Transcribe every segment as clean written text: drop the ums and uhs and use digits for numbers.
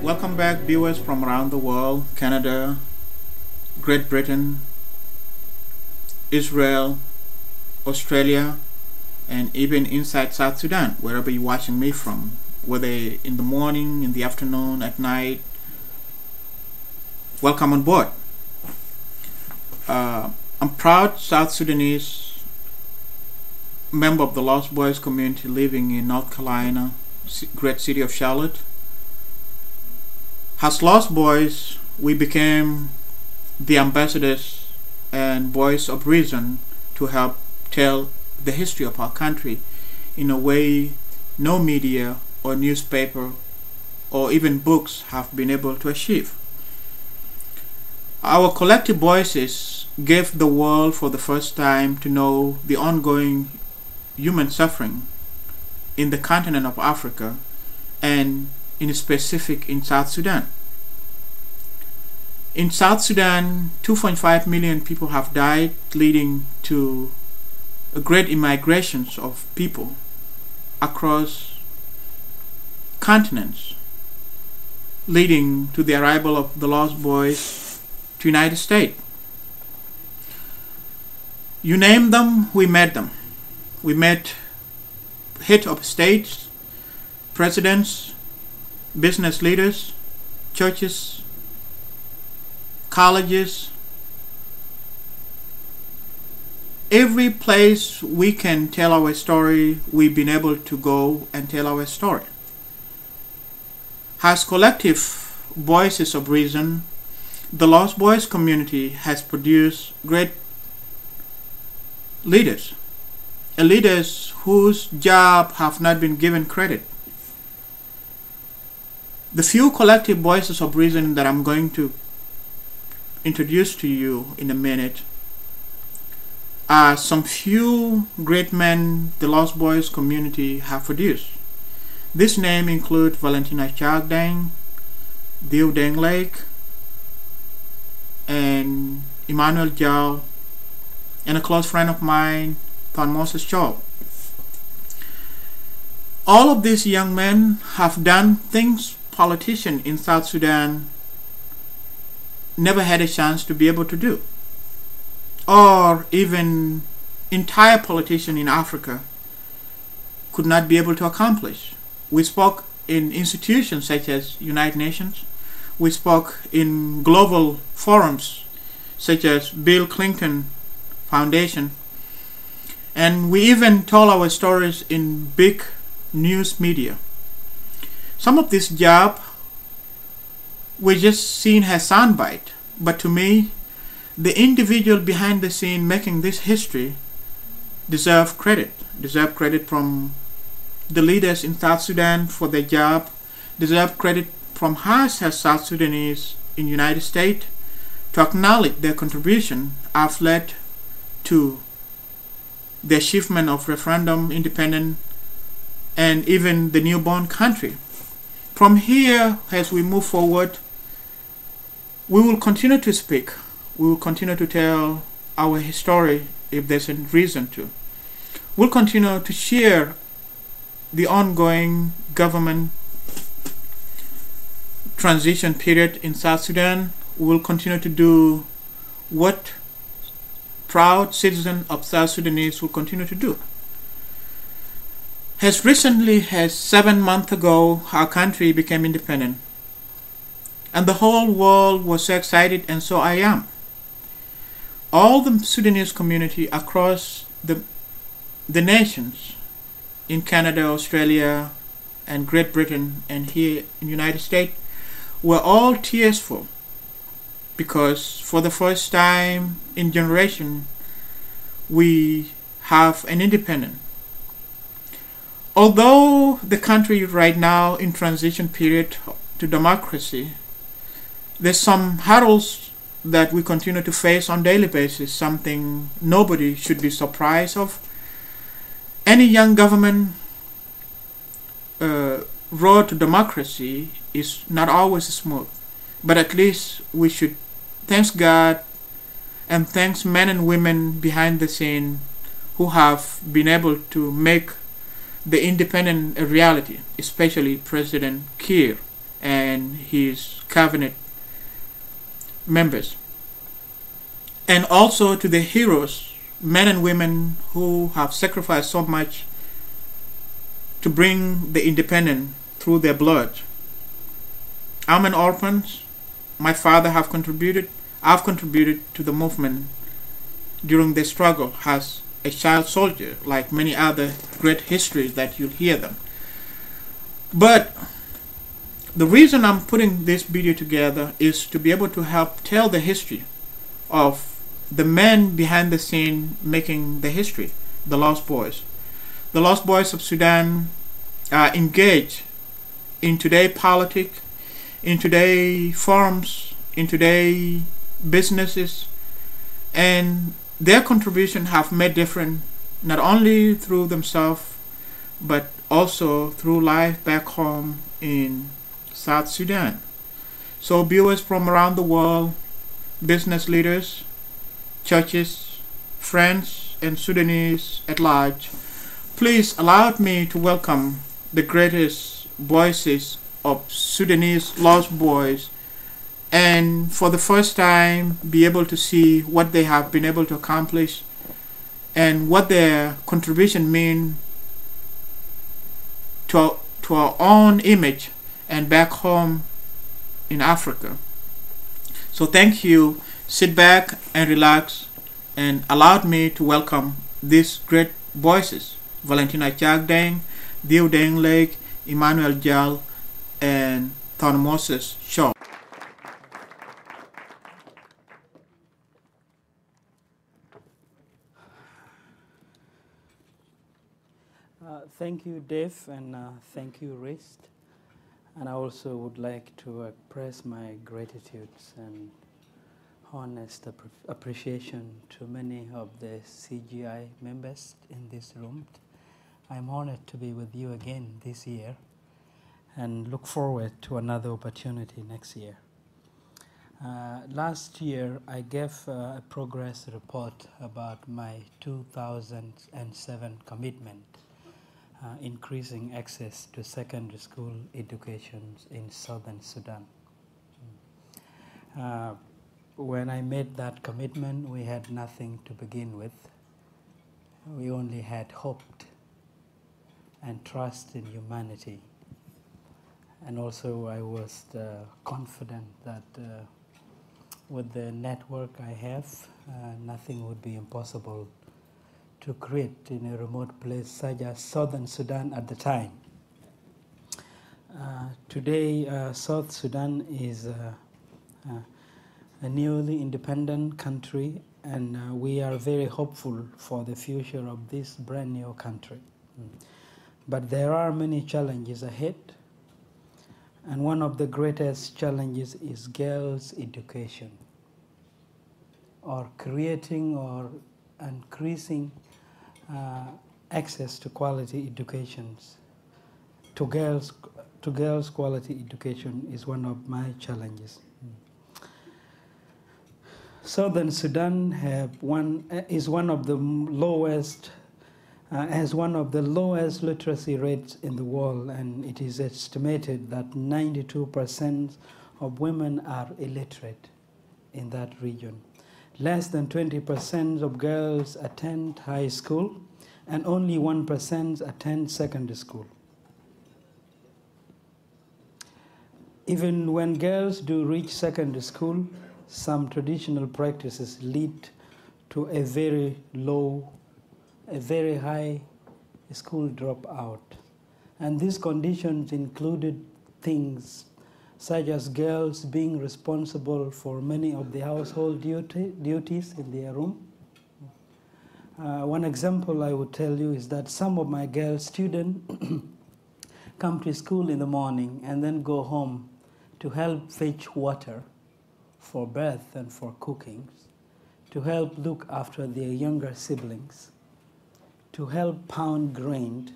Welcome back, viewers from around the world: Canada, Great Britain, Israel, Australia, and even inside South Sudan, wherever you're watching me from, whether in the morning, in the afternoon, at night. Welcome on board. I'm proud South Sudanese member of the Lost Boys community living in North Carolina, great city of Charlotte. As Lost Boys, we became the ambassadors and voice of reason to help tell the history of our country in a way no media or newspaper or even books have been able to achieve. Our collective voices gave the world for the first time to know the ongoing human suffering in the continent of Africa and in specific in South Sudan. In South Sudan, 2.5 million people have died, leading to a great immigrations of people across continents, leading to the arrival of the Lost Boys to United States. You name them, we met them. We met head of states, presidents, business leaders, churches, colleges. Every place we can tell our story, we've been able to go and tell our story. As collective voices of reason, the Lost Boys community has produced great leaders, leaders whose job have not been given credit. The few collective voices of reason that I'm going to introduce to you in a minute are some few great men the Lost Boys community have produced. This name include Valentina Chagdang, Dio Deng Lake, and Emmanuel Jao, and a close friend of mine, Thon Moses Chow. All of these young men have done things politicians in South Sudan never had a chance to be able to do, or even entire politician in Africa could not be able to accomplish. We spoke in institutions such as United Nations. We spoke in global forums such as Bill Clinton Foundation, and we even told our stories in big news media. Some of this job were just seen as soundbite, but to me, the individual behind the scene making this history deserve credit from the leaders in South Sudan for their job, deserve credit from us as South Sudanese in United States to acknowledge their contribution have led to the achievement of referendum, independence, and even the newborn country. From here, as we move forward, we will continue to speak. We will continue to tell our story if there's a reason to. We'll continue to share the ongoing government transition period in South Sudan. We will continue to do what proud citizens of South Sudanese will continue to do. As recently as 7 months ago, our country became independent, and the whole world was so excited, and so I am. All the Sudanese community across the nations in Canada, Australia, and Great Britain, and here in the United States were all tearful because for the first time in generation we have an independence. Although the country right now in transition period to democracy, there's some hurdles that we continue to face on daily basis, something nobody should be surprised of. Any young government road to democracy is not always smooth, but at least we should thank God and thanks men and women behind the scene who have been able to make the independent a reality, especially President Kiir and his cabinet members. And also to the heroes, men and women who have sacrificed so much to bring the independence through their blood. I'm an orphan. My father I've contributed to the movement during the struggle as a child soldier, like many other great histories that you'll hear them. But the reason I'm putting this video together is to be able to help tell the history of the men behind the scene making the history, the Lost Boys. The Lost Boys of Sudan are engaged in today's politics, in today's farms, in today's businesses, and their contribution have made difference not only through themselves but also through life back home in South Sudan. So viewers from around the world, business leaders, churches, friends, and Sudanese at large, please allow me to welcome the greatest voices of Sudanese lost boys, and for the first time be able to see what they have been able to accomplish and what their contribution mean to our own image and back home in Africa. So thank you. Sit back and relax and allow me to welcome these great voices: Valentina Chagdeng, Dio Deng Lake, Emmanuel Jal, and Thon Moses Shaw. Thank you, Dave, and thank you, Rist. And I also would like to express my gratitude and honest appreciation to many of the CGI members in this room. I'm honored to be with you again this year and look forward to another opportunity next year. Last year, I gave a progress report about my 2007 commitment, increasing access to secondary school education in southern Sudan. When I made that commitment, we had nothing to begin with. We only had hoped and trust in humanity. And also I was confident that with the network I have, nothing would be impossible to create in a remote place such as southern Sudan at the time. Today, South Sudan is a newly independent country, and we are very hopeful for the future of this brand new country. But there are many challenges ahead, and one of the greatest challenges is girls' education, or creating or increasing access to quality educations. To girls, quality education is one of my challenges. Southern Sudan has one of the lowest literacy rates in the world, and it is estimated that 92% of women are illiterate in that region. Less than 20% of girls attend high school, and only 1% attend secondary school. Even when girls do reach secondary school, some traditional practices lead to a very high school dropout. And these conditions included things such as girls being responsible for many of the household duties in their room. One example I would tell you is that some of my girl students come to school in the morning and then go home to help fetch water for bath and for cooking, to help look after their younger siblings, to help pound grain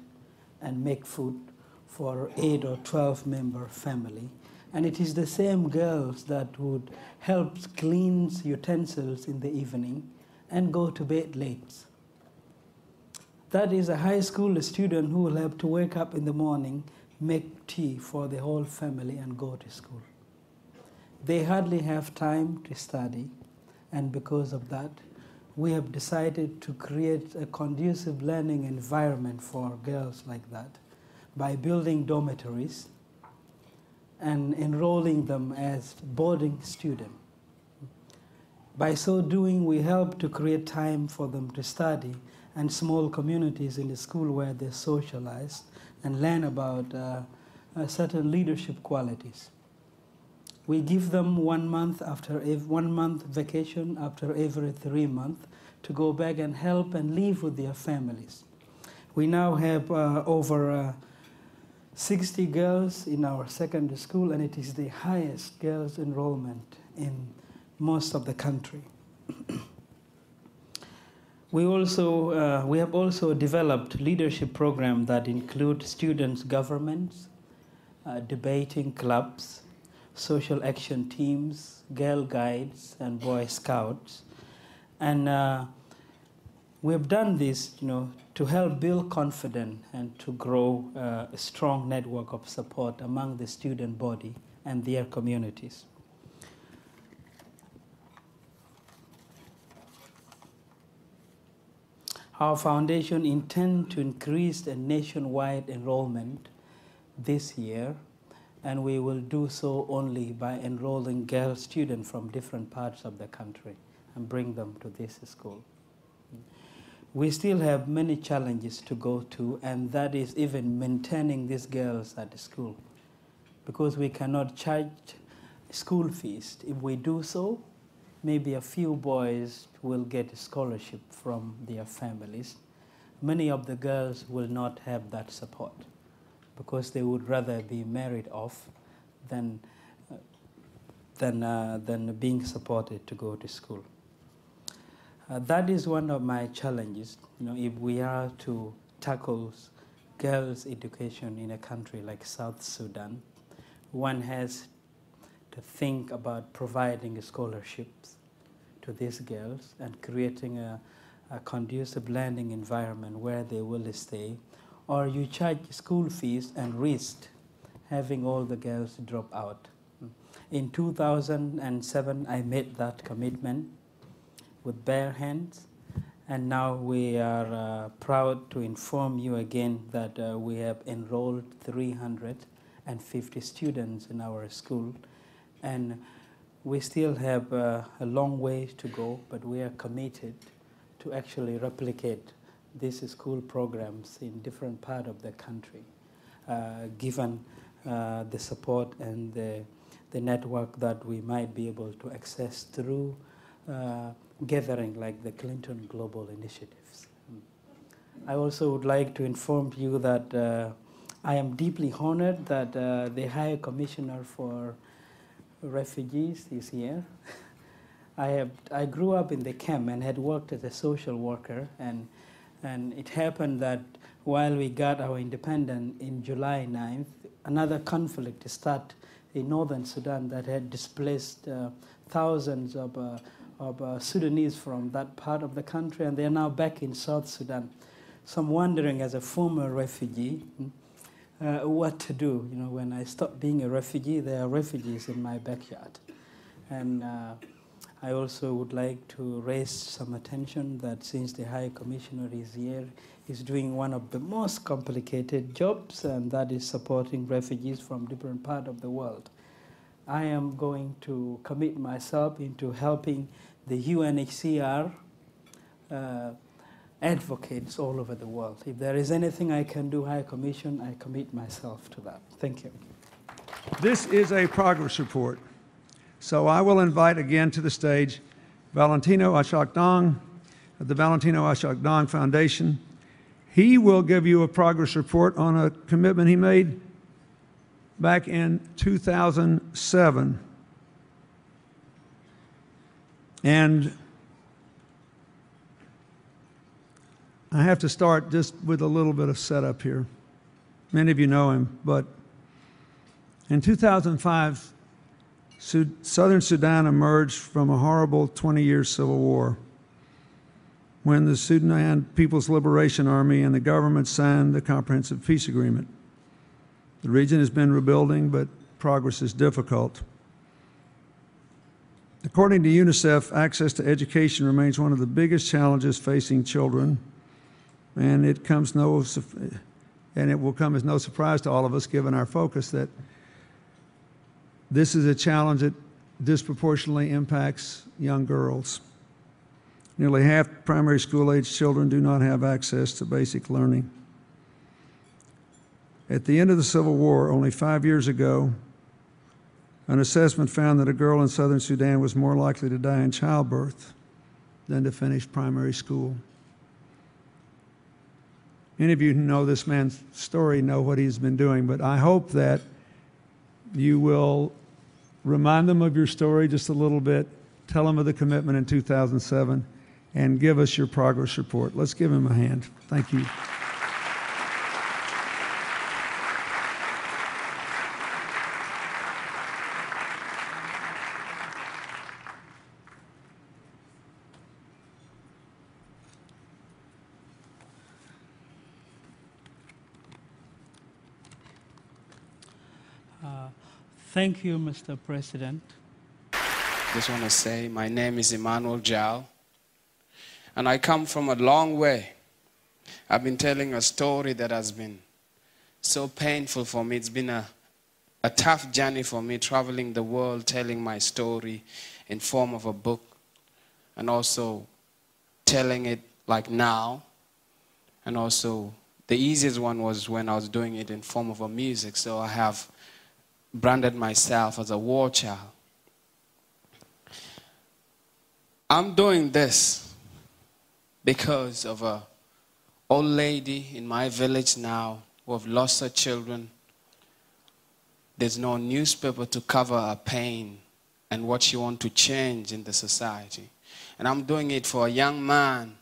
and make food for 8 or 12 member family. And it is the same girls that would help clean utensils in the evening and go to bed late. That is a high school student who will have to wake up in the morning, make tea for the whole family and go to school. They hardly have time to study, and because of that, we have decided to create a conducive learning environment for girls like that by building dormitories and enrolling them as boarding students. By so doing, we help to create time for them to study and small communities in the school where they socialize and learn about certain leadership qualities. We give them 1 month after 1 month vacation after every 3 months to go back and help and live with their families. We now have over 60 girls in our secondary school, and it is the highest girls enrollment in most of the country. We have also developed leadership programs that include students' governments, debating clubs, social action teams, girl guides, and boy scouts. And we have done this, to help build confidence and to grow a strong network of support among the student body and their communities. Our foundation intends to increase the nationwide enrollment this year, and we will do so only by enrolling girl students from different parts of the country and bring them to this school. We still have many challenges to go to, and that is even maintaining these girls at the school, because we cannot charge school fees. If we do so, maybe a few boys will get a scholarship from their families. Many of the girls will not have that support because they would rather be married off than being supported to go to school. That is one of my challenges. If we are to tackle girls' education in a country like South Sudan, one has to think about providing scholarships to these girls and creating a conducive learning environment where they will stay, or you charge school fees and risk having all the girls drop out. In 2007, I made that commitment with bare hands, and now we are proud to inform you again that we have enrolled 350 students in our school, and we still have a long way to go, but we are committed to actually replicate these school programs in different parts of the country, given the support and the network that we might be able to access through gathering like the Clinton Global Initiatives. I also would like to inform you that I am deeply honored that the High Commissioner for Refugees is here. I grew up in the camp and had worked as a social worker, and it happened that while we got our independence in July 9th, another conflict started in northern Sudan that had displaced thousands of Sudanese from that part of the country, and they are now back in South Sudan. So I'm wondering, as a former refugee, what to do. When I stop being a refugee, there are refugees in my backyard. And I also would like to raise some attention that since the High Commissioner is here, he's doing one of the most complicated jobs, and that is supporting refugees from different parts of the world. I am going to commit myself into helping the UNHCR advocates all over the world. If there is anything I can do, High Commission, I commit myself to that. Thank you. This is a progress report. So I will invite again to the stage Valentino Ashokdong of the Valentino Ashokdong Foundation. He will give you a progress report on a commitment he made back in 2007. And I have to start just with a little bit of setup here. Many of you know him, but in 2005, Southern Sudan emerged from a horrible 20-year civil war when the Sudan People's Liberation Army and the government signed the Comprehensive Peace Agreement. The region has been rebuilding, but progress is difficult. According to UNICEF, access to education remains one of the biggest challenges facing children, and it will come as no surprise to all of us, given our focus, that this is a challenge that disproportionately impacts young girls. Nearly half primary school-age children do not have access to basic learning. At the end of the Civil War, only 5 years ago, an assessment found that a girl in southern Sudan was more likely to die in childbirth than to finish primary school. Any of you who know this man's story know what he's been doing, but I hope that you will remind them of your story just a little bit, tell them of the commitment in 2007, and give us your progress report. Let's give him a hand. Thank you. Thank you, Mr. President. Just want to say my name is Emmanuel Jao, and I come from a long way. I've been telling a story that has been so painful for me. It's been a tough journey for me, traveling the world, telling my story in form of a book, and also telling it like now. And also the easiest one was when I was doing it in form of a music. So I have branded myself as a war child. I'm doing this because of an old lady in my village now who have lost her children. There's no newspaper to cover her pain and what she wants to change in the society. And I'm doing it for a young man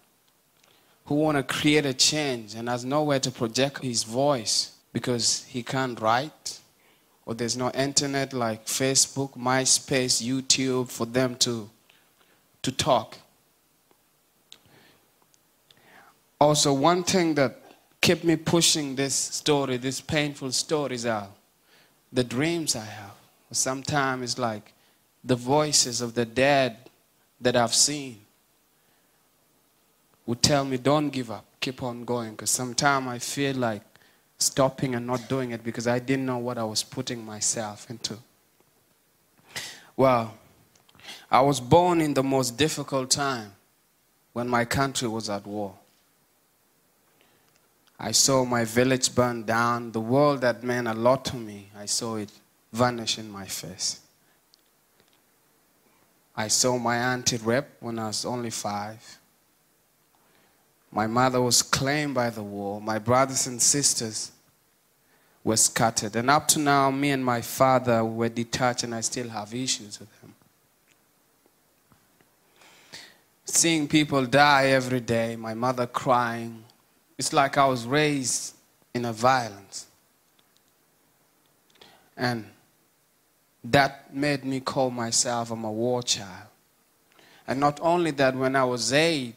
who wants to create a change and has nowhere to project his voice because he can't write, or there's no internet like Facebook, MySpace, YouTube for them to talk. Also, one thing that kept me pushing this story, these painful stories, are the dreams I have. Sometimes it's like the voices of the dead that I've seen would tell me, don't give up, keep on going. Because sometimes I feel like stopping and not doing it because I didn't know what I was putting myself into. Well, I was born in the most difficult time when my country was at war. I saw my village burn down. The world that meant a lot to me, I saw it vanish in my face. I saw my auntie raped when I was only 5. My mother was claimed by the war. My brothers and sisters were scattered. And up to now, me and my father were detached, and I still have issues with him. Seeing people die every day, my mother crying, it's like I was raised in a violence. And that made me call myself a war child. And not only that, when I was 8,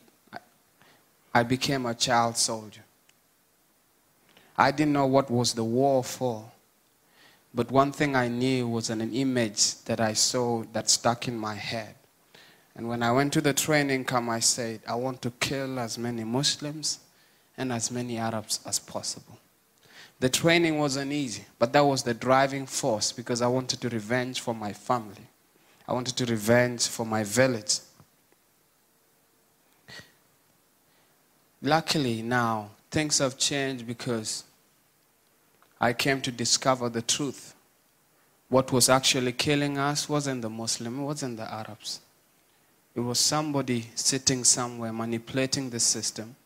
I became a child soldier. I didn't know what was the war for. But one thing I knew was an image that I saw that stuck in my head. And when I went to the training camp, I said, I want to kill as many Muslims and as many Arabs as possible. The training wasn't easy, but that was the driving force because I wanted to revenge for my family. I wanted to revenge for my village. Luckily now, things have changed because I came to discover the truth. What was actually killing us wasn't the Muslim, it wasn't the Arabs. It was somebody sitting somewhere manipulating the system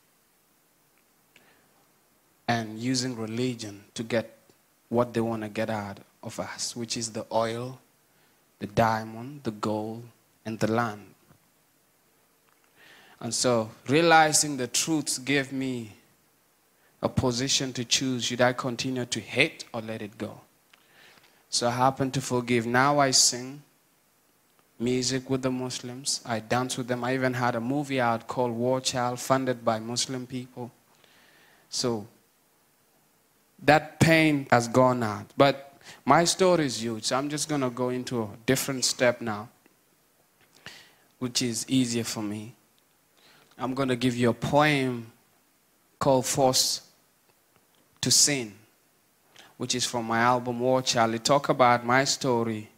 and using religion to get what they want to get out of us, which is the oil, the diamond, the gold, and the land. And so realizing the truths gave me a position to choose, should I continue to hate or let it go? So I happen to forgive. Now I sing music with the Muslims. I dance with them. I even had a movie out called War Child, funded by Muslim people. So that pain has gone out. But my story is huge, so I'm just going to go into a different step now, which is easier for me. I'm going to give you a poem called Forced to Sin, which is from my album War Child. It talks about my story,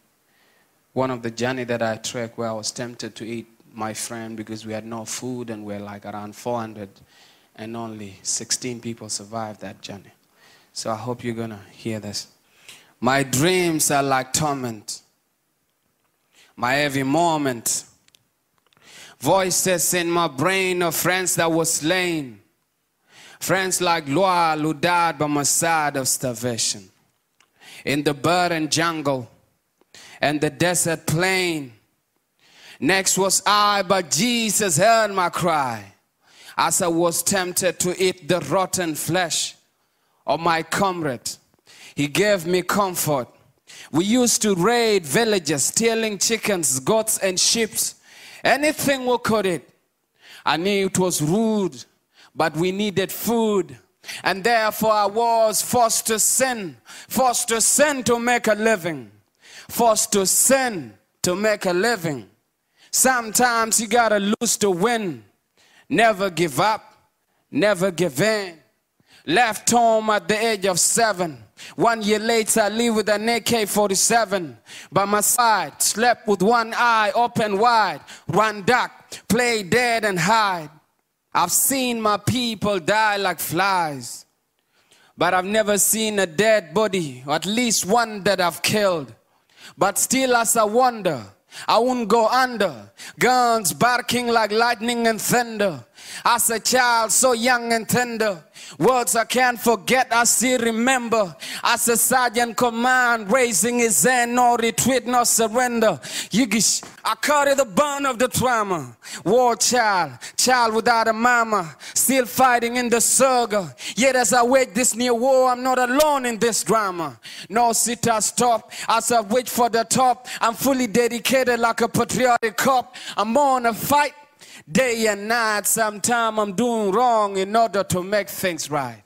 one of the journey that I trekked where I was tempted to eat my friend because we had no food and we're like around 400 and only 16 people survived that journey. So I hope you're going to hear this. My dreams are like torment, my every moment. Voices in my brain of friends that were slain. Friends like Loal who died by my side of starvation. In the burdened jungle and the desert plain. Next was I, but Jesus heard my cry as I was tempted to eat the rotten flesh of my comrade. He gave me comfort. We used to raid villages, stealing chickens, goats, and sheep. Anything we could eat. I knew it was rude, but we needed food. And therefore I was forced to sin to make a living. Forced to sin to make a living. Sometimes you gotta lose to win. Never give up, never give in. Left home at the age of 7. 1 year later, I live with an AK-47 by my side. Slept with one eye open wide. Run duck, play dead and hide. I've seen my people die like flies, but I've never seen a dead body, or at least one that I've killed. But still as I wonder, I won't go under. Guns barking like lightning and thunder. As a child so young and tender, words I can't forget, I still remember. As a sergeant command, raising his hand, no retreat, no surrender. Yigish, I carry the burn of the trauma. War child, child without a mama, still fighting in the struggle. Yet as I wage this new war, I'm not alone in this drama. No sit or stop, as I wait for the top. I'm fully dedicated like a patriotic cop. I'm on a fight. Day and night, sometime I'm doing wrong in order to make things right.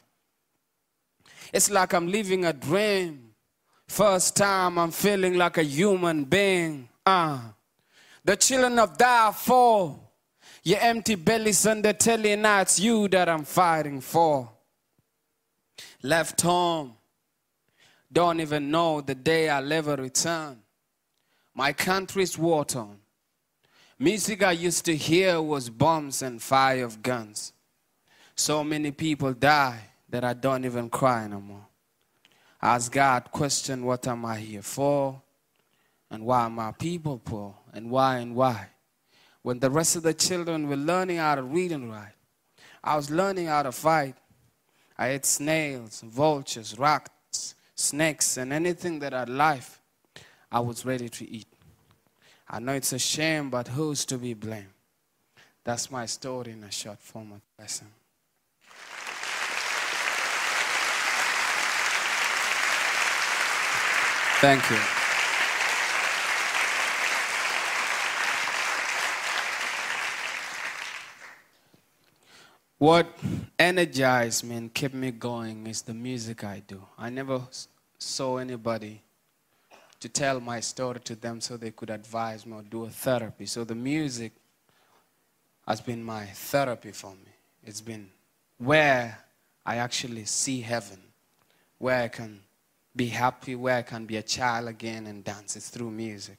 It's like I'm living a dream. First time I'm feeling like a human being. The children of Darfur, your empty bellies and the telly nights, you that I'm fighting for. Left home, don't even know the day I'll ever return. My country's war-torn. Music I used to hear was bombs and fire of guns. So many people die that I don't even cry no more. I ask God, question, what am I here for? And why are my people poor? And why? When the rest of the children were learning how to read and write, I was learning how to fight. I ate snails, vultures, rats, snakes, and anything that had life, I was ready to eat. I know it's a shame, but who's to be blamed? That's my story in a short form of lesson. Thank you. What energized me and kept me going is the music I do. I never saw anybody to tell my story to them so they could advise me or do a therapy. So the music has been my therapy for me. It's been where I actually see heaven, where I can be happy, where I can be a child again and dance. It's through music.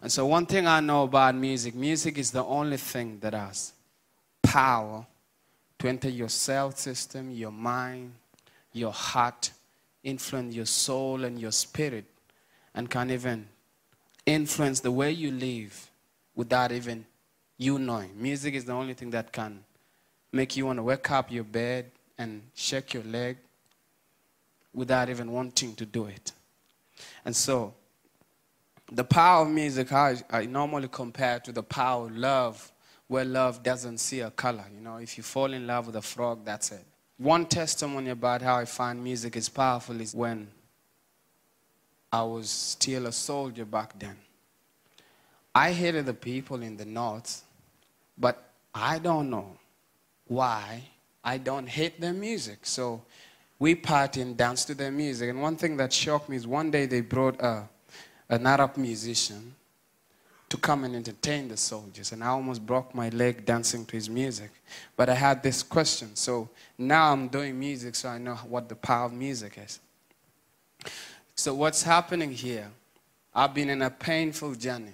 And so one thing I know about music, music is the only thing that has power to enter your cell system, your mind, your heart, influence your soul and your spirit, and can even influence the way you live without even you knowing. Music is the only thing that can make you want to wake up your bed and shake your leg without even wanting to do it. And so the power of music, I normally compare to the power of love, where love doesn't see a color. You know, if you fall in love with a frog, that's it. One testimony about how I find music is powerful is when I was still a soldier back then. I hated the people in the north, but I don't know why I don't hate their music. So we party and dance to their music. And one thing that shocked me is one day they brought an Arab musician to come and entertain the soldiers. And I almost broke my leg dancing to his music. But I had this question. So now I'm doing music, so I know what the power of music is. So what's happening here, I've been in a painful journey.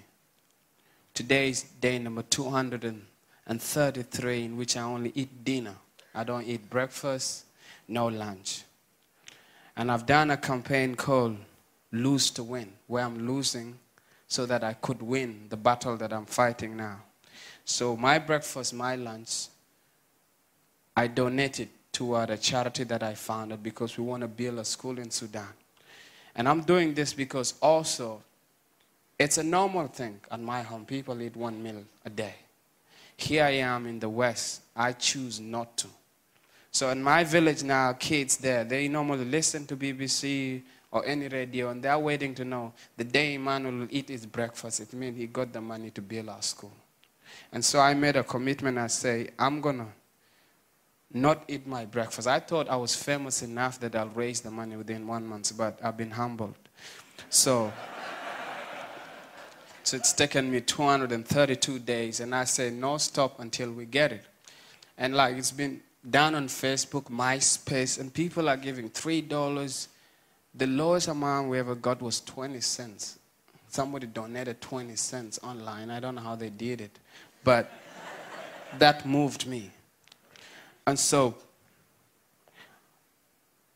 Today is day number 233 in which I only eat dinner. I don't eat breakfast, no lunch. And I've done a campaign called Lose to Win, where I'm losing so that I could win the battle that I'm fighting now. So my breakfast, my lunch, I donated toward a charity that I founded because we want to build a school in Sudan. And I'm doing this because also it's a normal thing at my home. People eat 1 meal a day. Here I am in the West. I choose not to. So in my village now, kids there, they normally listen to BBC or any radio, and they're waiting to know the day Emmanuel will eat his breakfast, it means he got the money to build our school. And so I made a commitment. I say, I'm going to not eat my breakfast. I thought I was famous enough that I'll raise the money within 1 month, but I've been humbled. So it's taken me 232 days, and I say no stop until we get it. And like it's been down on Facebook, MySpace, and people are giving $3. The lowest amount we ever got was 20 cents. Somebody donated 20 cents online. I don't know how they did it, but that moved me. And so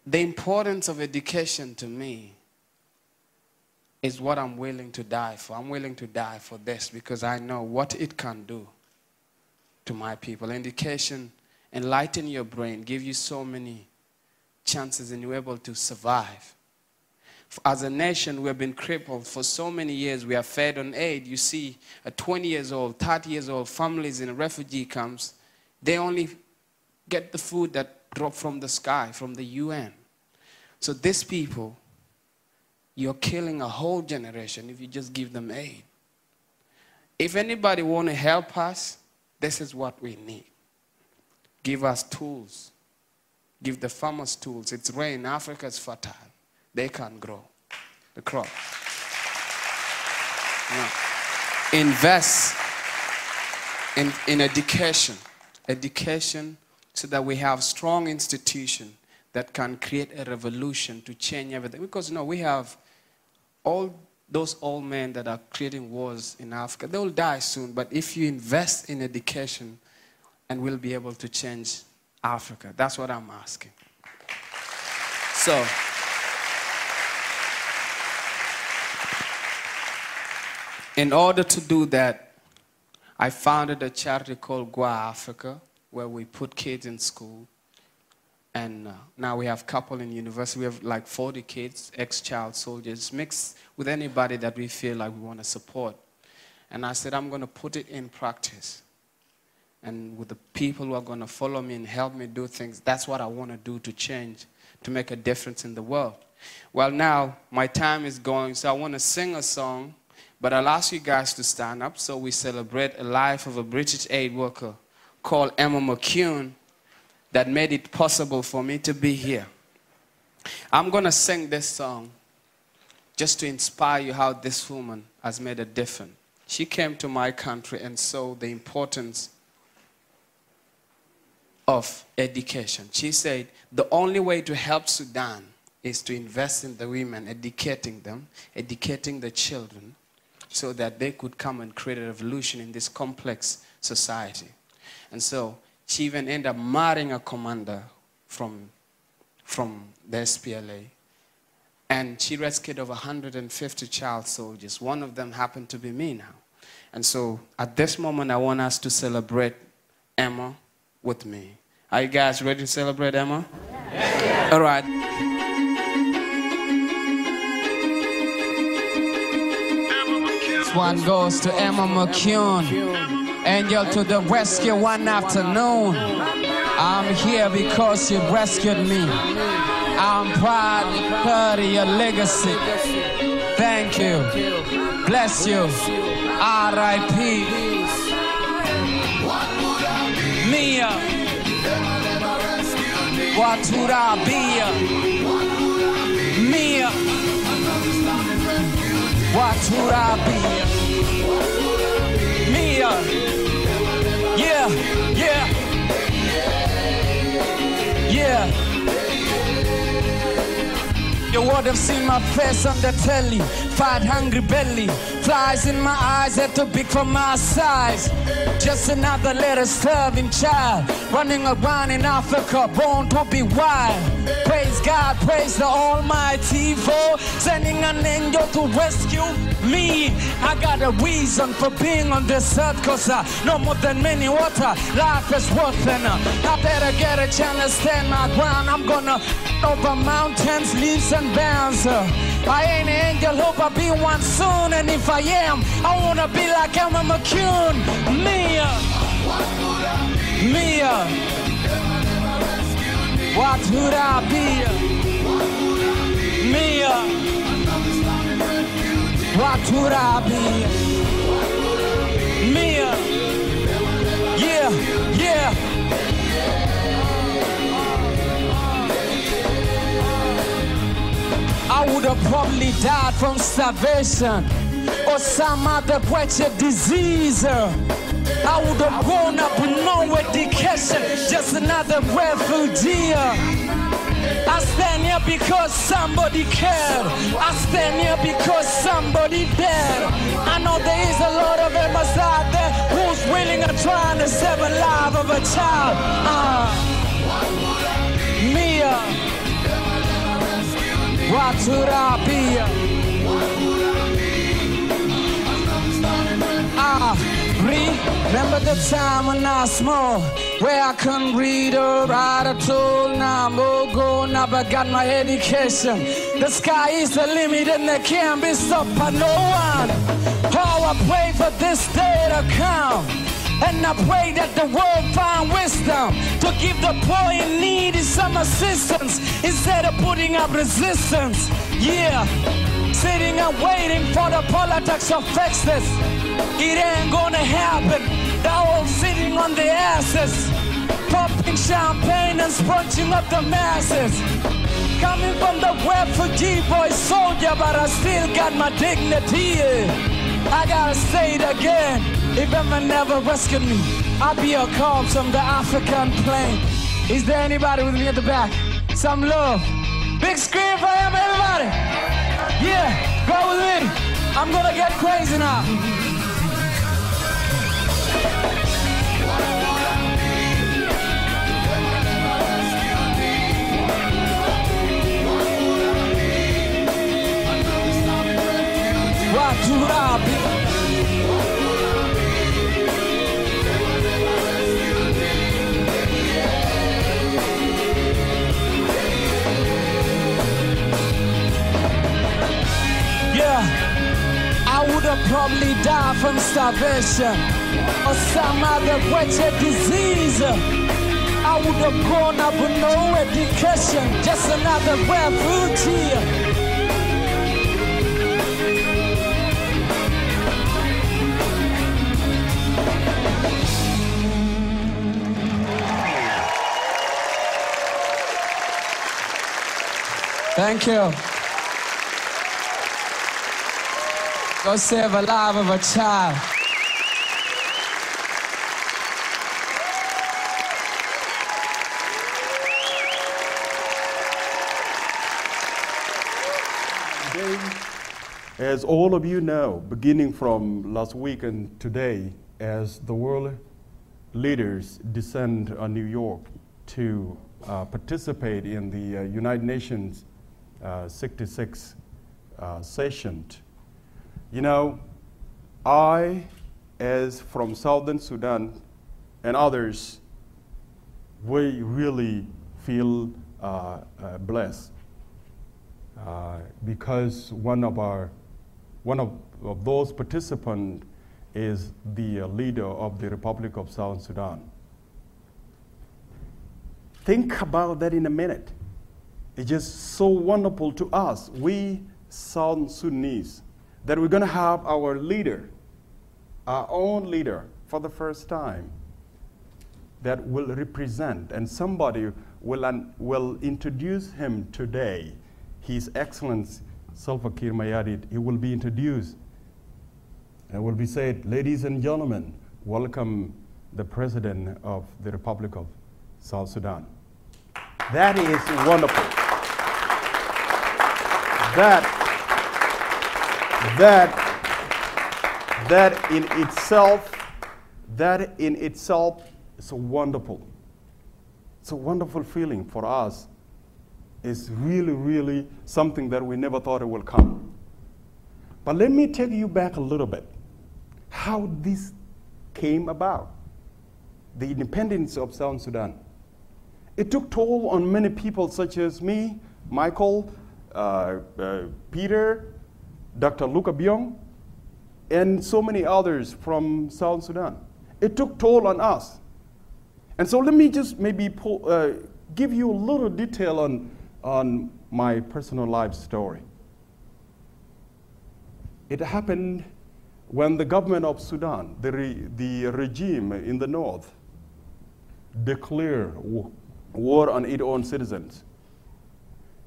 the importance of education to me is what I'm willing to die for. I'm willing to die for this because I know what it can do to my people. Education enlighten your brain, give you so many chances, and you're able to survive. As a nation, we have been crippled for so many years. We are fed on aid. You see, a 20 years old, 30 years old families in refugee camps, they only get the food that dropped from the sky, from the UN. So these people, you're killing a whole generation if you just give them aid. If anybody want to help us, this is what we need. Give us tools. Give the farmers tools. It's rain. Africa is fertile. They can grow the crop. Invest in education. Education so that we have strong institutions that can create a revolution to change everything. Because, we have all those old men that are creating wars in Africa. They will die soon. But if you invest in education, and we'll be able to change Africa. That's what I'm asking. So, in order to do that, I founded a charity called Gua Africa, where we put kids in school. And now we have a couple in university. We have like 40 kids, ex-child soldiers, mixed with anybody that we feel like we want to support. And I said, I'm going to put it in practice. And with the people who are going to follow me and help me do things, that's what I want to do to change, to make a difference in the world. Well, now my time is going, so I want to sing a song, but I'll ask you guys to stand up so we celebrate a life of a British aid worker called Emma McCune that made it possible for me to be here. I'm going to sing this song just to inspire you how this woman has made a difference. She came to my country and saw the importance of education. She said the only way to help Sudan is to invest in the women, educating them, educating the children, so that they could come and create a revolution in this complex society. And so she even ended up marrying a commander from the SPLA. And she rescued over 150 child soldiers. One of them happened to be me now. And so at this moment, I want us to celebrate Emma with me. Are you guys ready to celebrate Emma? Yeah. All right. This one goes to Emma McCune. Angel to the rescue one afternoon. I'm here because you rescued me. I'm proud of your legacy. Thank you. Bless you. R.I.P. Mia. What would I be? Me. What would I be? Me. Yeah, yeah. Yeah. You would have seen my face on the telly. Fat, hungry belly. Flies in my eyes, that too big for my size. Just another little starving child. Running around in Africa, born to be wild. Praise God, praise the Almighty for sending an angel to rescue me. I got a reason for being on this earth, cause I know more than many water. Life is worth it. I better get a chance to stand my ground. I'm gonna over mountains, leaves and bounds. I ain't an angel, hope I'll be one soon. And if I am, I wanna be like Emma McCune. Mia, Mia, what would I be? Mia, what would I be? Mia, yeah, yeah. I would have probably died from starvation or some other wretched disease. I would have grown up with no education, just another refugee. I stand here because somebody cared. I stand here because somebody dared. I know there is a lot of us out there who's willing to try to save a life of a child. Mia, what would I be? Remember the time when I was small, where I couldn't read or write at all. Now I'm all grown up, I got my education. The sky is the limit and they can't be stopped by no one. Oh, I pray for this day to come, and I pray that the world find wisdom to give the poor in need some assistance instead of putting up resistance. Yeah, sitting and waiting for the politics of Texas. It ain't gonna happen. They're all sitting on their asses, popping champagne and sponging up the masses. Coming from the refugee boy soldier, but I still got my dignity. I gotta say it again. If Emma never rescued me, I'll be a corpse on the African plain. Is there anybody with me at the back? Some love. Big scream for him, everybody. Yeah, go with me. I'm gonna get crazy now. What would I be? I would have probably died from starvation or some other wretched disease. I would have grown up with no education, just another refugee. Thank you. Go save a life of a child. As all of you know, beginning from last week and today, as the world leaders descend on New York to participate in the United Nations 66 session, you know, I, as from Southern Sudan and others, we really feel blessed because one of those participants is the leader of the Republic of South Sudan. Think about that in a minute. It's just so wonderful to us, we South Sudanese, that we're going to have our leader, our own leader, for the first time, that will represent, and somebody will introduce him today. His Excellency Salva Kiir Mayardit, he will be introduced and will be said, ladies and gentlemen, welcome the President of the Republic of South Sudan. That is wonderful. That in itself is wonderful. It's a wonderful feeling for us. It's really, really something that we never thought it would come. But let me take you back a little bit. How this came about. The independence of South Sudan. It took toll on many people such as me, Michael, Peter, Dr. Luca Byung, and so many others from South Sudan. It took toll on us. And so let me just maybe give you a little detail on my personal life story. It happened when the government of Sudan, the regime in the north, declared war on its own citizens.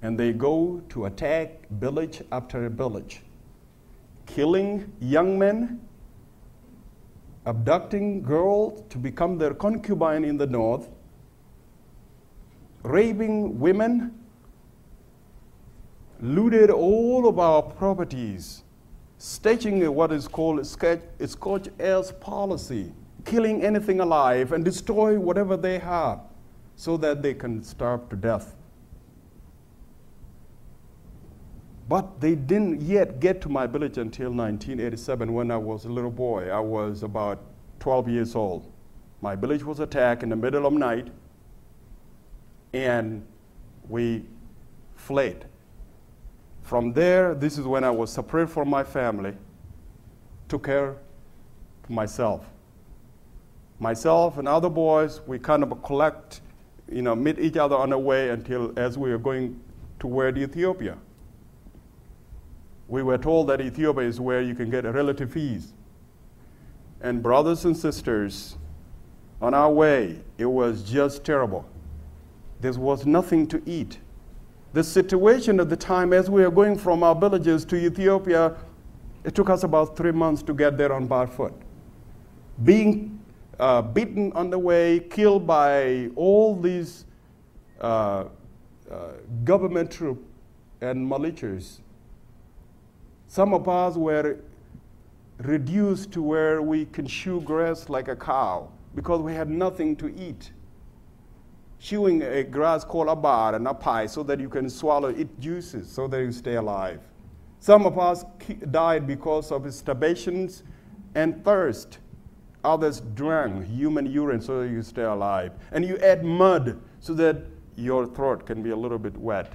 And they go to attack village after village, killing young men, abducting girls to become their concubine in the north, raping women, looted all of our properties, staging what is called a scorched-earth policy, killing anything alive and destroy whatever they have so that they can starve to death. But they didn't yet get to my village until 1987 when I was a little boy. I was about 12 years old. My village was attacked in the middle of the night, and we fled. From there, this is when I was separated from my family, took care of myself. Myself and other boys, we kind of meet each other on the way until as we were going toward Ethiopia. We were told that Ethiopia is where you can get a relative ease. And brothers and sisters, on our way, it was just terrible. There was nothing to eat. The situation at the time, as we were going from our villages to Ethiopia, it took us about 3 months to get there on barefoot. Being beaten on the way, killed by all these government troops and militias. Some of us were reduced to where we can chew grass like a cow because we had nothing to eat. Chewing a grass called a bar and a pie so that you can swallow its juices so that you stay alive. Some of us died because of starvations and thirst. Others drank human urine so that you stay alive. And you add mud so that your throat can be a little bit wet.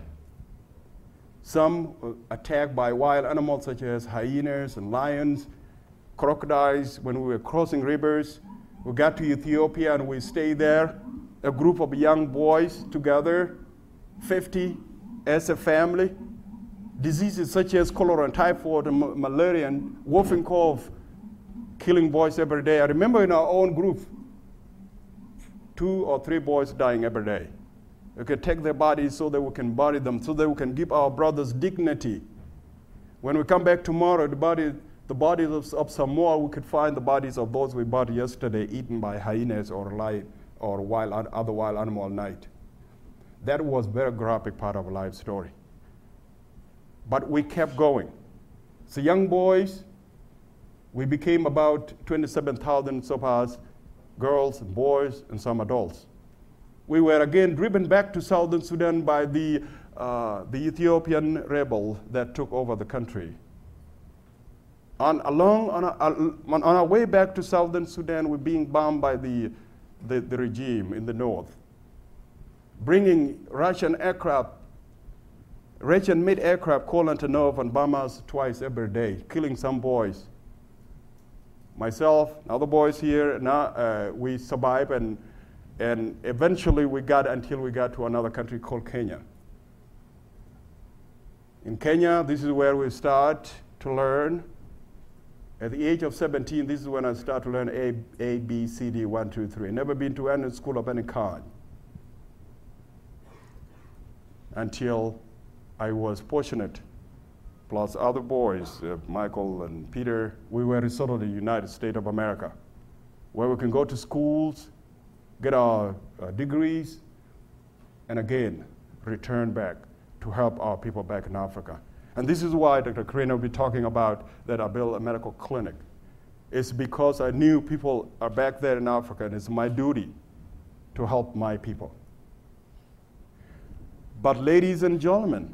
Some were attacked by wild animals such as hyenas and lions, crocodiles. When we were crossing rivers, we got to Ethiopia and we stayed there, a group of young boys together, 50 as a family. Diseases such as cholera and typhoid and malaria and whooping cough, killing boys every day. I remember in our own group, 2 or 3 boys dying every day. We could take their bodies so that we can bury them, so that we can give our brothers dignity. When we come back tomorrow, the bodies of some more, we could find the bodies of those we buried yesterday, eaten by hyenas or other wild animal at night. That was a very graphic part of our life story. But we kept going. So young boys, we became about 27,000 of us, girls and boys and some adults. We were again driven back to southern Sudan by the Ethiopian rebel that took over the country. On our way back to southern Sudan, we're being bombed by the regime in the north, bringing Russian made aircraft called Antonov and bomb us twice every day, killing some boys. Myself, other boys here, now we survived and eventually we got to another country called Kenya. In Kenya, this is where we start to learn. At the age of 17, this is when I start to learn A, B, C, D, 1, 2, 3. Never been to any school of any kind. until I was fortunate, plus other boys, Michael and Peter, we were resettled in the United States of America, where we can go to schools, get our degrees, and again, return back to help our people back in Africa. And this is why Dr. Karina will be talking about that I built a medical clinic. It's because I knew people are back there in Africa, and it's my duty to help my people. But ladies and gentlemen,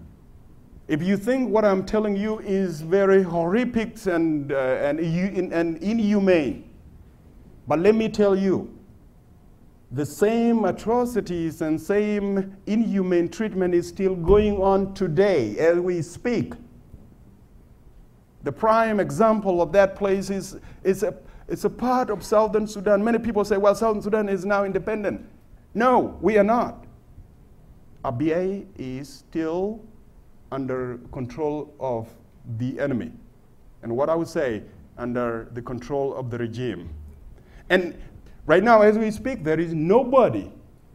if you think what I'm telling you is very horrific and inhumane, but let me tell you, the same atrocities and same inhumane treatment is still going on today as we speak. The prime example of that place is a part of Southern Sudan. Many people say, well, Southern Sudan is now independent. No, we are not. Abyei is still under control of the enemy. And what I would say, under the control of the regime. And right now, as we speak, there is nobody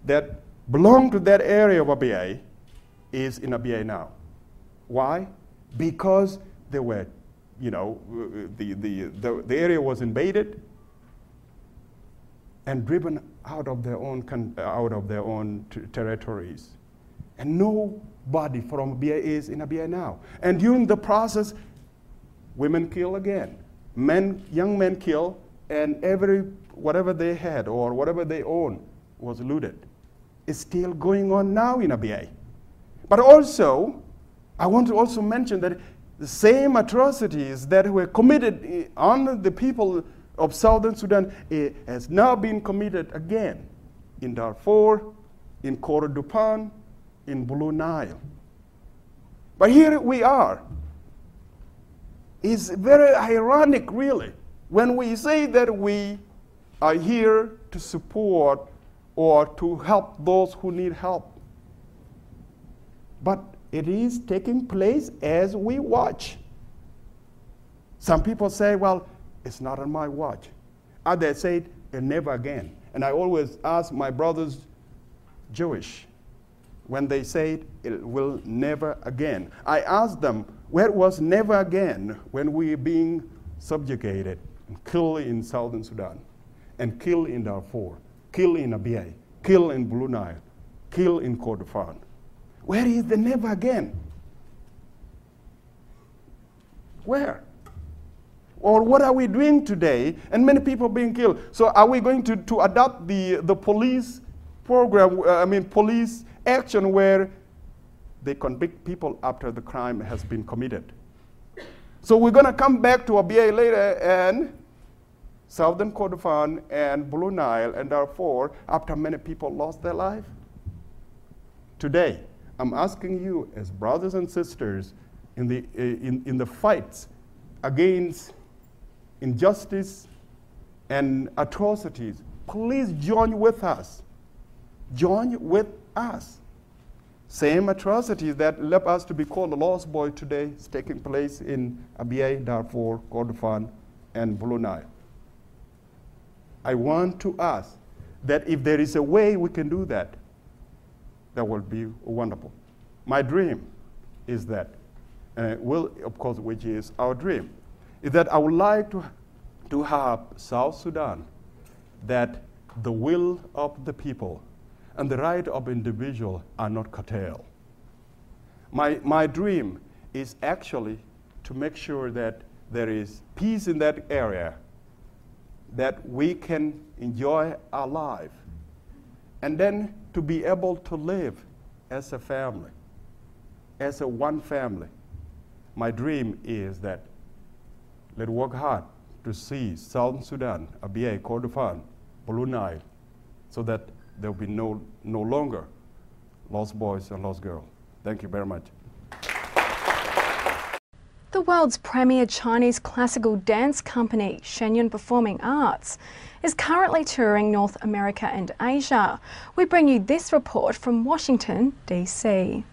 that belonged to that area of Abyei is in Abyei now. Why? Because they were, the area was invaded and driven out of their own territories, and nobody from Abyei is in Abyei now. And during the process, women kill again, young men kill, and whatever they had or whatever they owned was looted. It's still going on now in Abyei. But also, I want to also mention that the same atrocities that were committed on the people of Southern Sudan has now been committed again in Darfur, in Kordofan, in Blue Nile. But here we are. It's very ironic, really, when we say that we are here to support or to help those who need help. But it is taking place as we watch. Some people say, well, it's not on my watch. Others say, never again. And I always ask my brothers, Jewish, when they say it will never again. I ask them, where was never again when we are being subjugated and killed in Southern Sudan, and killed in Darfur, killed in Abyei, killed in Blue Nile, killed in Kordofan? Where is the never again? Where? Or what are we doing today? And many people being killed. So are we going to adopt the police program, police action where they convict people after the crime has been committed? So we're going to come back to Abyei later and Southern Kordofan and Blue Nile and Darfur after many people lost their life? Today, I'm asking you as brothers and sisters in the fights against injustice and atrocities, please join with us. Join with us. Same atrocities that led us to be called a lost boy today is taking place in Abyei, Darfur, Kordofan, and Blue Nile. I want to ask that if there is a way we can do that, that will be wonderful. My dream is that, of course, which is our dream, is that I would like to have South Sudan, that the will of the people and the right of individual are not curtailed. My dream is actually to make sure that there is peace in that area, that we can enjoy our life, and then to be able to live as a family, as a one family. My dream is that let's work hard to see South Sudan, Abyei, Kordofan, Blue Nile, so that there will be no longer lost boys and lost girls. Thank you very much. The world's premier Chinese classical dance company, Shenyun Performing Arts, is currently touring North America and Asia. We bring you this report from Washington, D.C.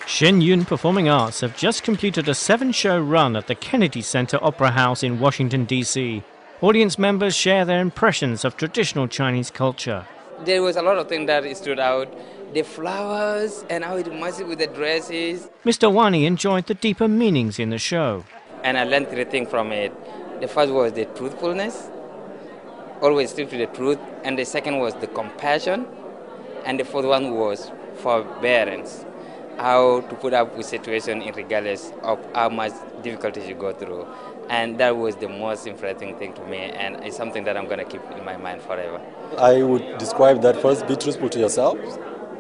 Shenyun Performing Arts have just completed a 7-show run at the Kennedy Center Opera House in Washington, D.C. Audience members share their impressions of traditional Chinese culture. There was a lot of things that stood out. The flowers and how it matched with the dresses. Mr. Wani enjoyed the deeper meanings in the show. And I learned three things from it. The first was the truthfulness, always stick to the truth. And the second was the compassion. And the fourth one was forbearance, how to put up with situations regardless of how much difficulties you go through. And that was the most interesting thing to me, and it's something that I'm going to keep in my mind forever. I would describe that first, be truthful to yourself,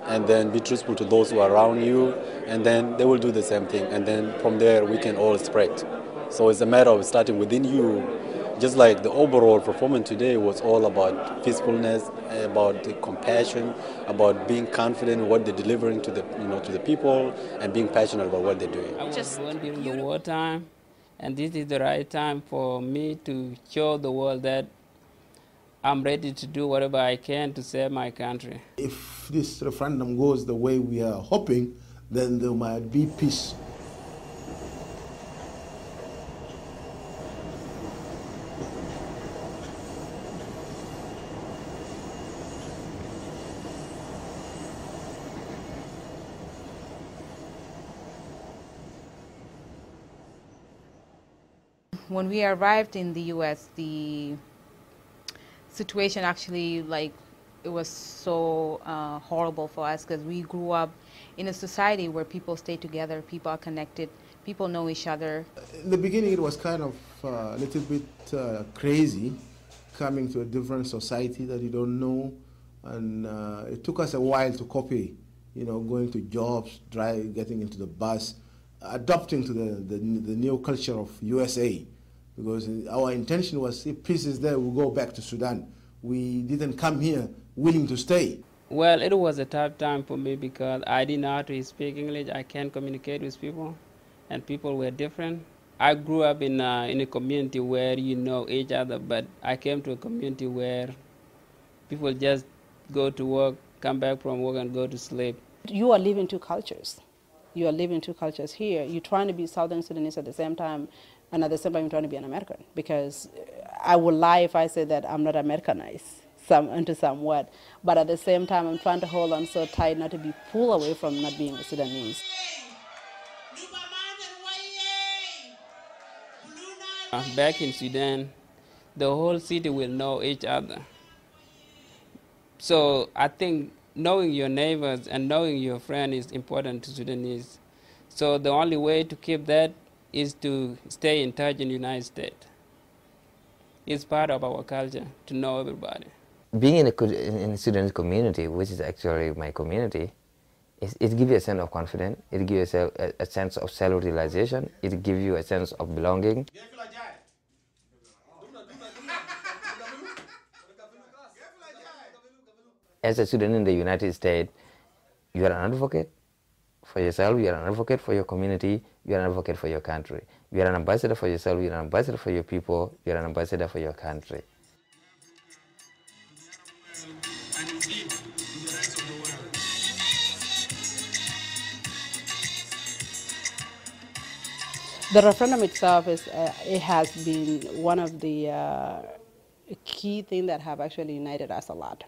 and then be truthful to those who are around you, and then they will do the same thing, and then from there we can all spread. So it's a matter of starting within you. Just like the overall performance today was all about peacefulness, about the compassion, about being confident in what they're delivering to the to the people, and being passionate about what they're doing. I was born during the wartime, and this is the right time for me to show the world that I'm ready to do whatever I can to save my country. If this referendum goes the way we are hoping, then there might be peace. When we arrived in the U.S., the situation actually, it was so horrible for us because we grew up in a society where people stay together, people are connected, people know each other. In the beginning, it was kind of a little bit crazy coming to a different society that you don't know, and it took us a while to copy, going to jobs, getting into the bus, adapting to the new culture of USA. Because our intention was, if peace is there, we'll go back to Sudan. We didn't come here willing to stay. Well, it was a tough time for me because I didn't know how to speak English. I can't communicate with people, and people were different. I grew up in a community where you know each other, but I came to a community where people just go to work, come back from work, and go to sleep. You are living two cultures. You are living two cultures here. You're trying to be Southern Sudanese at the same time, and at the same time, you're trying to be an American. Because I would lie if I said that I'm not Americanized, into somewhat. But at the same time, I'm trying to hold on so tight not to be pulled away from not being a Sudanese. Back in Sudan, the whole city will know each other. So I think knowing your neighbors and knowing your friend is important to Sudanese. So the only way to keep that is to stay in touch in the United States. It's part of our culture to know everybody. Being in a Sudanese community, which is actually my community, it gives you a sense of confidence, it gives you a sense of self-realization, it gives you a sense of belonging. As a student in the United States, you are an advocate for yourself, you are an advocate for your community, you are an advocate for your country. You are an ambassador for yourself, you are an ambassador for your people, you are an ambassador for your country. The referendum itself it has been one of the key things that have actually united us a lot.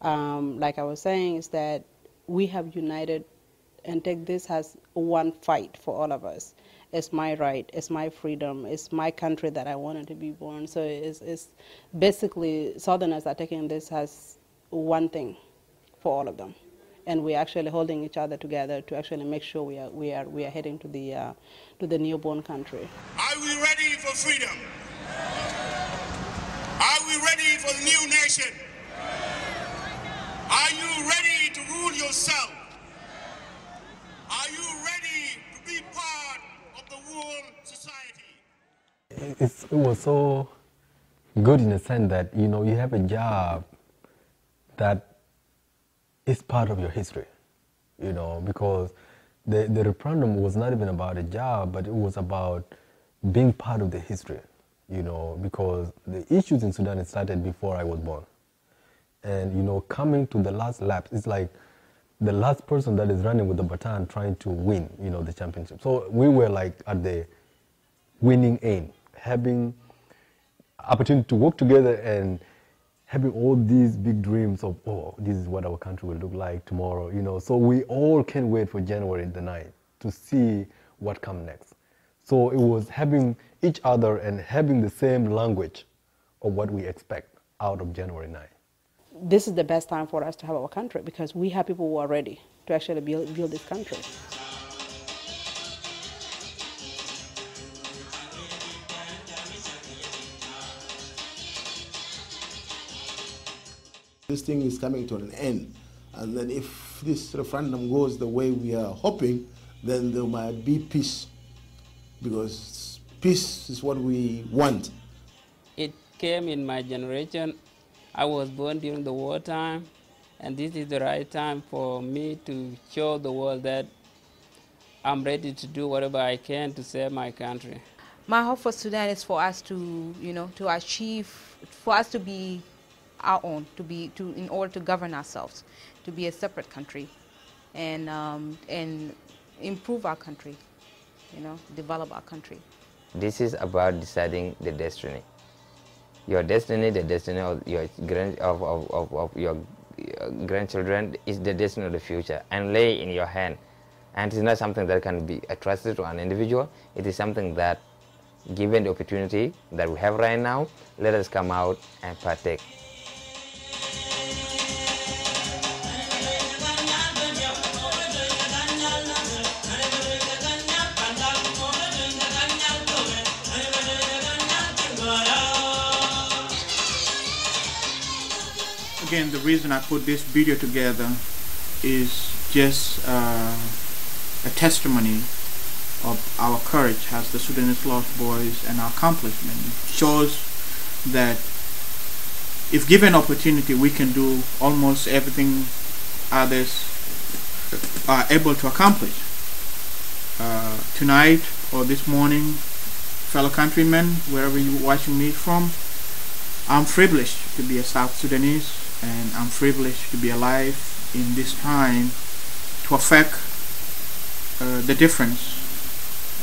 Like I was saying, is that we have united and take this as one fight for all of us. It's my right, it's my freedom, it's my country that I wanted to be born. So it's basically Southerners are taking this as one thing for all of them, and we're actually holding each other together to actually make sure we are heading to the newborn country. Are we ready for freedom? Are we ready for the new nation? Are you ready to rule yourself? Are you ready to be part of the world society? It was so good in the sense that, you have a job that is part of your history, because the referendum was not even about a job, but it was about being part of the history, because the issues in Sudan started before I was born. And, coming to the last lap, it's like the last person that is running with the baton trying to win, the championship. So we were like at the winning end, having opportunity to work together and having all these big dreams of, oh, this is what our country will look like tomorrow, you know. So we all can't wait for January the 9th to see what comes next. So it was having each other and having the same language of what we expect out of January 9th. This is the best time for us to have our country because we have people who are ready to actually build this country. This thing is coming to an end, and then if this referendum goes the way we are hoping, then there might be peace, because peace is what we want. It came in my generation. I was born during the wartime, and this is the right time for me to show the world that I'm ready to do whatever I can to save my country. My hope for Sudan is for us to, to achieve, for us to be our own, in order to govern ourselves, to be a separate country, and improve our country, develop our country. This is about deciding the destiny. Your destiny, the destiny of your grandchildren, is the destiny of the future, and lay in your hand. And it's not something that can be trusted to an individual. It is something that, given the opportunity that we have right now, let us come out and partake. Again, the reason I put this video together is just a testimony of our courage as the Sudanese Lost Boys and our accomplishment. It shows that if given opportunity, we can do almost everything others are able to accomplish. Tonight or this morning, fellow countrymen, wherever you're watching me from, I'm privileged to be a South Sudanese, and I'm privileged to be alive in this time to affect the difference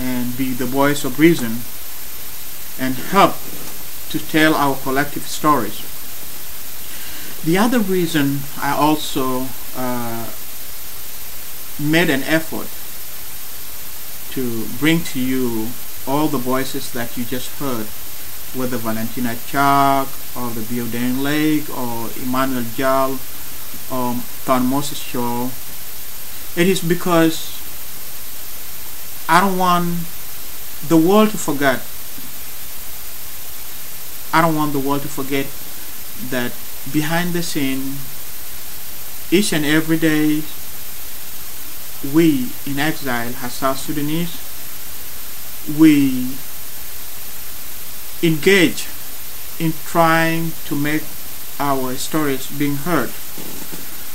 and be the voice of reason and help to tell our collective stories. The other reason I also made an effort to bring to you all the voices that you just heard, whether Valentina Chak or the Biodane Lake or Emmanuel Jal or Thon Moses Shaw, it is because I don't want the world to forget. I don't want the world to forget that behind the scene, each and every day, we in exile as South Sudanese, we engage in trying to make our stories being heard,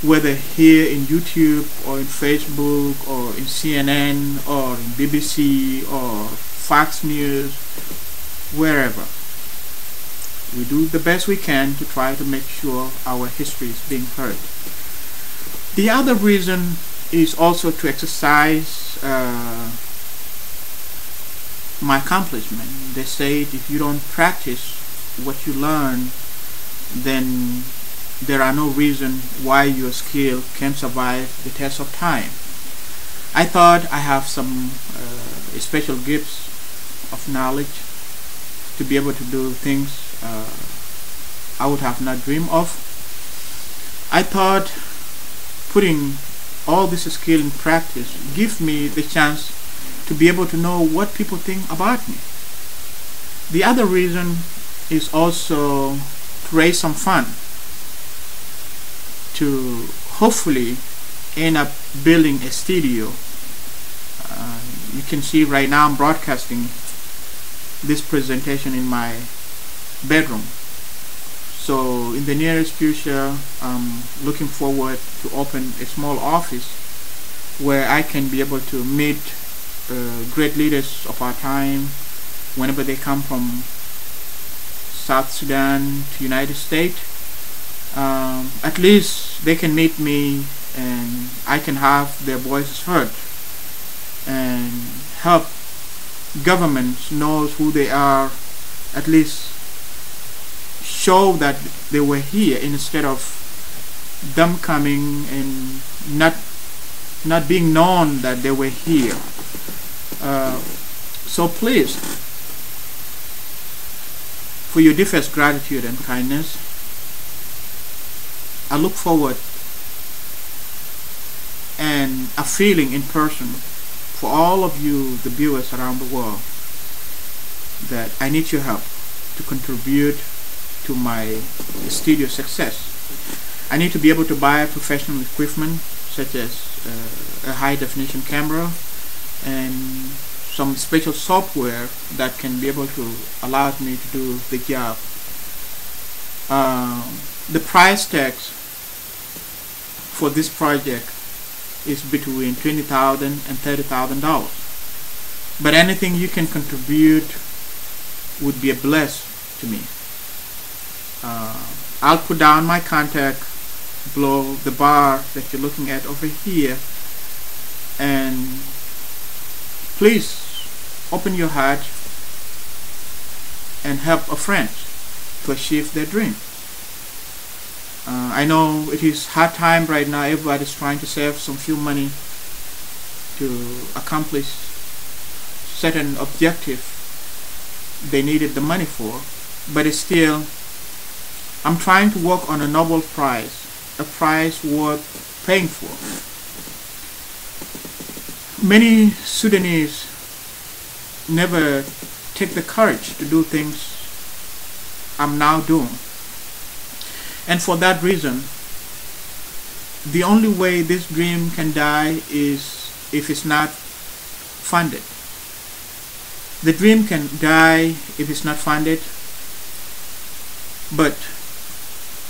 whether here in YouTube or in Facebook or in CNN or in BBC or Fox News, wherever. We do the best we can to try to make sure our history is being heard. The other reason is also to exercise my accomplishment. They say if you don't practice what you learn, then there are no reason why your skill can survive the test of time. I thought I have some special gifts of knowledge to be able to do things I would have not dreamed of. I thought putting all this skill in practice gives me the chance to be able to know what people think about me. The other reason is also to raise some fund to hopefully end up building a studio. You can see right now I'm broadcasting this presentation in my bedroom. So in the nearest future, I'm looking forward to open a small office where I can be able to meet great leaders of our time whenever they come from South Sudan to United States. At least they can meet me and I can have their voices heard and help governments know who they are, at least show that they were here instead of them coming and not being known that they were here. So please, for your deepest gratitude and kindness, I look forward and a feeling in person for all of you, the viewers around the world, that I need your help to contribute to my studio success. I need to be able to buy professional equipment such as a high definition camera and some special software that can be able to allow me to do the job. The price tags for this project is between $20,000 and $30,000. But anything you can contribute would be a bless to me. I'll put down my contact below the bar that you're looking at over here, and please open your heart and help a friend to achieve their dream. I know it is hard time right now. Everybody's trying to save some few money to accomplish certain objective they needed the money for, but it's still, I'm trying to work on a noble price, a price worth paying for. Many Sudanese never take the courage to do things I'm now doing. And for that reason, the only way this dream can die is if it's not funded. The dream can die if it's not funded, but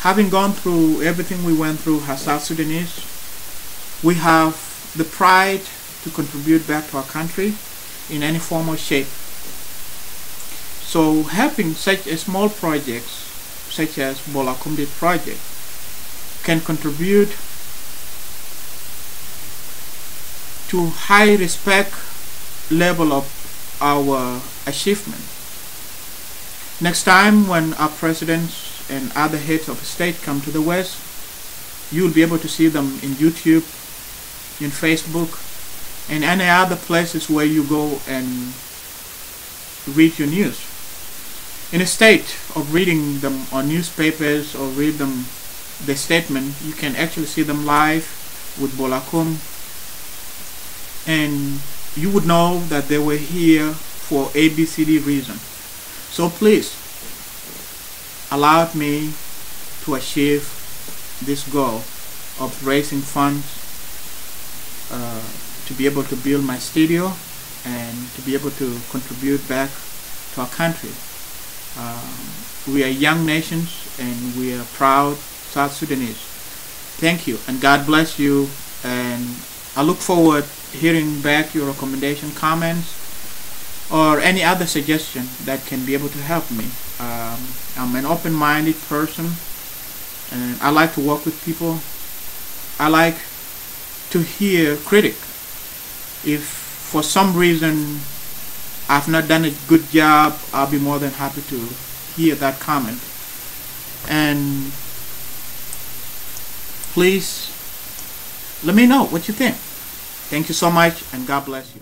having gone through everything we went through as South Sudanese, we have the pride to contribute back to our country in any form or shape. So helping such a small projects such as Bolakumdi project can contribute to high respect level of our achievement. Next time when our presidents and other heads of state come to the West, you will be able to see them in YouTube, in Facebook, and any other places where you go and read your news. Instead of reading them on newspapers or read them the statement, you can actually see them live with Bolakum, and you would know that they were here for ABCD reason. So please allow me to achieve this goal of raising funds to be able to build my studio and to be able to contribute back to our country. We are young nations and we are proud South Sudanese. Thank you and God bless you, and I look forward hearing back your recommendation, comments, or any other suggestion that can be able to help me. I'm an open-minded person and I like to work with people. I like to hear critic. If for some reason I've not done a good job, I'll be more than happy to hear that comment. And please let me know what you think. Thank you so much and God bless you.